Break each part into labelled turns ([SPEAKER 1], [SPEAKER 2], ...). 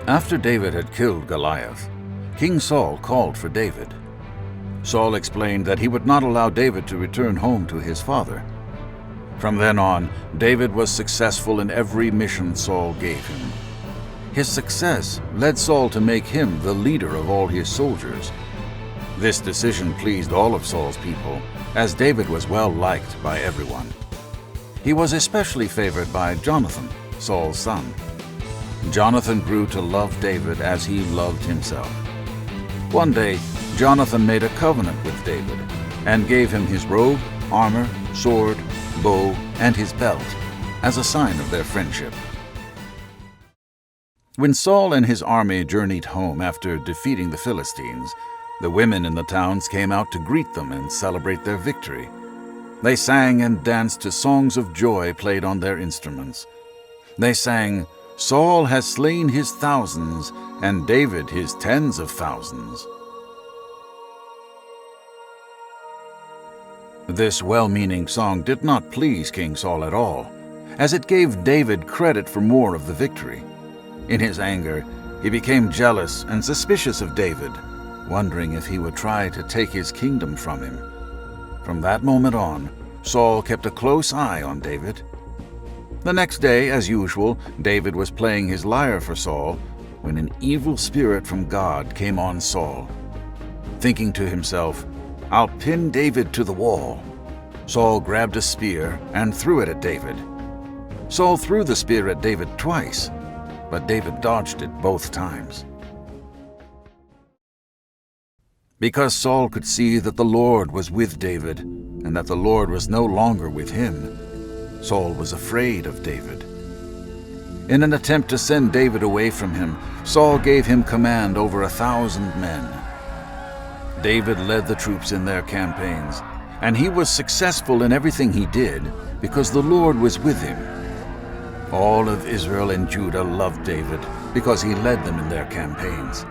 [SPEAKER 1] After David had killed Goliath, King Saul called for David. Saul explained that he would not allow David to return home to his father. From then on, David was successful in every mission Saul gave him. His success led Saul to make him the leader of all his soldiers. This decision pleased all of Saul's people, as David was well liked by everyone. He was especially favored by Jonathan, Saul's son. Jonathan grew to love David as he loved himself. One day, Jonathan made a covenant with David and gave him his robe, armor, sword, bow, and his belt as a sign of their friendship. When Saul and his army journeyed home after defeating the Philistines, the women in the towns came out to greet them and celebrate their victory. They sang and danced to songs of joy played on their instruments. They sang, "Saul has slain his thousands, and David his tens of thousands." This well-meaning song did not please King Saul at all, as it gave David credit for more of the victory. In his anger, he became jealous and suspicious of David, wondering if he would try to take his kingdom from him. From that moment on, Saul kept a close eye on David. The next day, as usual, David was playing his lyre for Saul when an evil spirit from God came on Saul. Thinking to himself, "I'll pin David to the wall," Saul grabbed a spear and threw it at David. Saul threw the spear at David twice, but David dodged it both times. Because Saul could see that the Lord was with David and that the Lord was no longer with him, Saul was afraid of David. In an attempt to send David away from him, Saul gave him command over 1,000 men. David led the troops in their campaigns, and he was successful in everything he did because the Lord was with him. All of Israel and Judah loved David because he led them in their campaigns.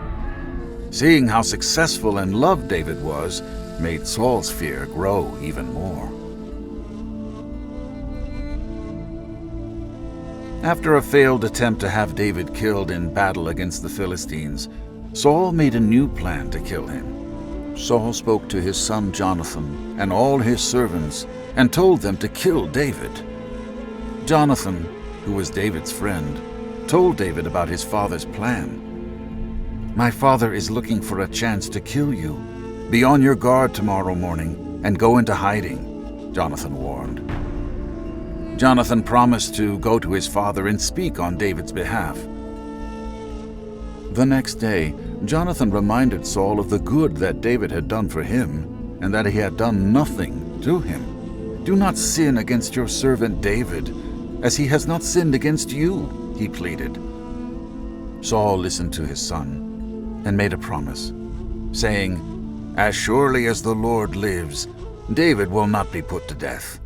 [SPEAKER 1] Seeing how successful and loved David was made Saul's fear grow even more. After a failed attempt to have David killed in battle against the Philistines, Saul made a new plan to kill him. Saul spoke to his son Jonathan and all his servants and told them to kill David. Jonathan, who was David's friend, told David about his father's plan. "My father is looking for a chance to kill you. Be on your guard tomorrow morning and go into hiding," Jonathan warned. Jonathan promised to go to his father and speak on David's behalf. The next day, Jonathan reminded Saul of the good that David had done for him and that he had done nothing to him. "Do not sin against your servant David, as he has not sinned against you," he pleaded. Saul listened to his son and made a promise, saying, "As surely as the Lord lives, David will not be put to death."